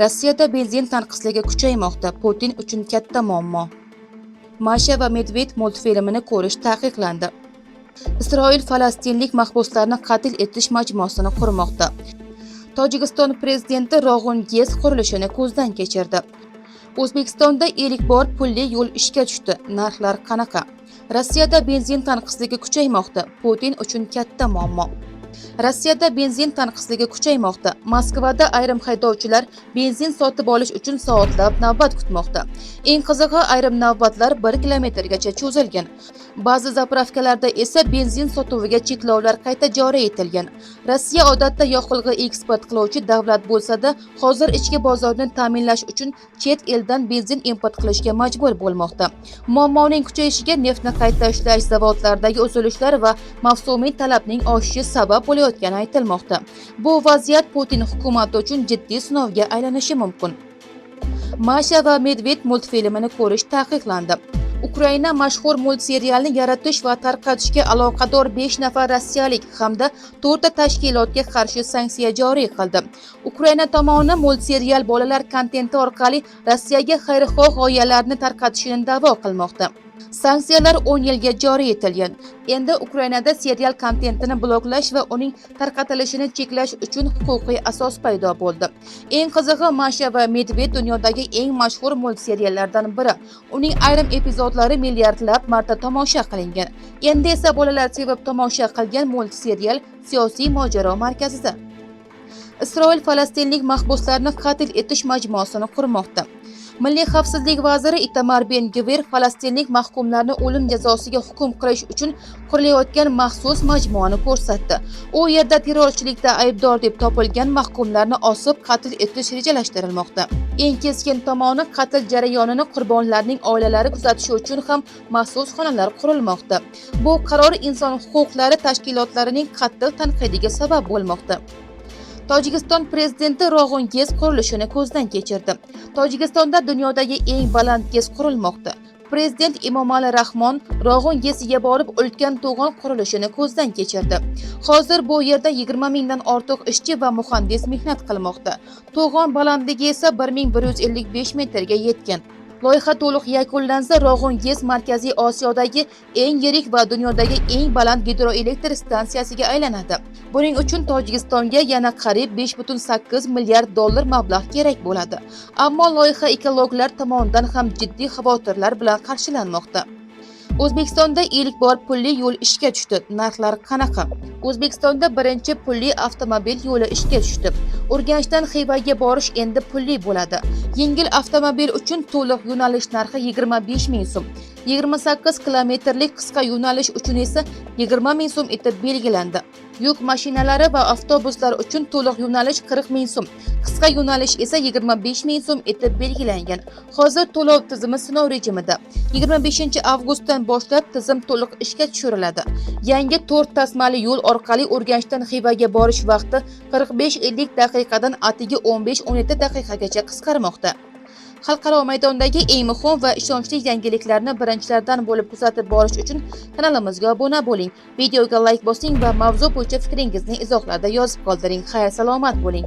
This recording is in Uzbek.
Rossiyada benzin tanqisligi kuchaymoqda. Putin uchun katta muammo. Masha va Medved multfilmini ko'rish taqiqlandi. Isroil falastinlik mahbuslarni qatl etish majmuasini qurmoqda. Tojikiston prezidenti Rog'un GES qurilishini ko'zdan kechirdi. O'zbekistonda ilk bor pulli yo'l ishga tushdi. Narxlar qanaqa? Rossiyada benzin tanqisligi kuchaymoqda. Putin uchun katta muammo. Rossiyada benzin tanqisligi kuchaymoqda. Moskvada ayrim haydovchilar benzin sotib olish uchun soatlab navbat kutmoqda. Eng qizig'i, ayrim navbatlar 1 kilometrgacha cho'zilgan. Ba'zi zapravkalarda esa benzin sotuviga cheklovlar qayta joriy etilgan. Rossiya odatda yoqilg'i eksport qiluvchi davlat bo'lsa-da, hozir ichki bozorni ta'minlash uchun chet eldan benzin import qilishga majbur bo'lmoqda. Muammoning kuchayishiga neftni qayta ishlash zavodlaridagi uzilishlar va mavsumiy talabning oshishi sabab bo'layotgani aytilmoqda. Bu vaziyat Putin hukumati uchun jiddiy sinovga aylanishi mumkin. Masha va Medved multfilmini ko'rish taqiqlandi. Ukraina mashhur multserialni yaratish va tarqatishga aloqador 5 nafar rossiyalik hamda 4 ta tashkilotga qarshi sanksiya joriy qildi. Ukraina tomoni multserial bolalar kontenti orqali Rossiyaga xayrixoh g'oyalarni tarqatishini da'vo qilmoqda. Sanksiyalar 10 yilga joriy etilgan. Endi Ukrainada serial kontentini bloklash va uning tarqatilishini cheklash uchun huquqiy asos paydo bo'ldi. Eng qizig'i, Masha va Medved dunyodagi eng mashhur multseriallardan biri. Uning ayrim epizodlari milliardlab marta tomosha qilingan. Endi esa bolalar sevib tomosha qilgan multserial siyosiy mojaro markazida. Isroil falastinlik mahbuslarni qatl etish majmuasini qurmoqda. Milliy xavfsizlik vaziri Itamar Ben-Gvir falastinlik mahkumlarni o'lim jazosiga hukm qilish uchun qurilayotgan maxsus majmuani ko'rsatdi. U yerda terrorchilikda aybdor deb topilgan mahkumlarni osib qatl etish rejalashtirilmoqda. Eng keskin tomoni, qatl jarayonini qurbonlarning oilalari kuzatishi uchun ham maxsus xonalar qurilmoqda. Bu qaror inson huquqlari tashkilotlarining qattiq tanqidiga sabab bo'lmoqda. Tojikiston prezidenti Rog'un GES qurilishini ko'zdan kechirdi. Tojikistonda dunyodagi eng baland GES qurilmoqda. Prezident Emomali Rahmon Rog'un GESiga borib ulkan to'g'on qurilishini ko'zdan kechirdi. Hozir bu yerda 20 mingdan ortiq ishchi va muhandis mehnat qilmoqda. To'g'on balandligi esa 1155 metrga yetgan. Loyiha to'liq yakunlansa, Rog'un GES Markaziy Osiyodagi eng yirik va dunyodagi eng baland gidroelektr stansiyasiga aylanadi. Buning uchun Tojikistonga yana qariyb 5,8 milliard dollar mablag' kerak bo'ladi. Ammo loyiha ekologlar tomonidan ham jiddiy xavotirlar bilan qarshilanmoqda. O'zbekistonda ilk bor pulli yo'l ishga tushdi. Narxlar qanaqa? O'zbekistonda birinchi pulli avtomobil yo'li ishga tushdi. Urganchdan Xivaga borish endi pulli bo'ladi. Yengil avtomobil uchun to'liq yo'nalish narxi 25 ming so'm. 28 kilometrlik qisqa yo'nalish uchun esa 20 ming so'm etib belgilandi. Yuk mashinalari va avtobuslar uchun to'liq yo'nalish 40 ming so'm. Qisqa yo'nalish esa 25 ming so'm etib belgilangan. Hozir to'lov tizimi sinov rejimida. 25 avgustdan boshlab tizim to'liq ishga tushiriladi. Yangi 4 tasmali yo'l orqali Urganchdan Xivaga borish vaqti 45-50 daqiqadan atigi 15-17 daqiqagacha qisqarmoqda. Xalqaro maydondagi eng muhim va ishonchli yangiliklarni birinchilardan bo'lib kuzatib borish uchun kanalimizga obuna bo'ling. Videoga like bosing va mavzu bo'yicha fikringizni izohlarda yozib qoldiring. Xayr, salomat bo'ling.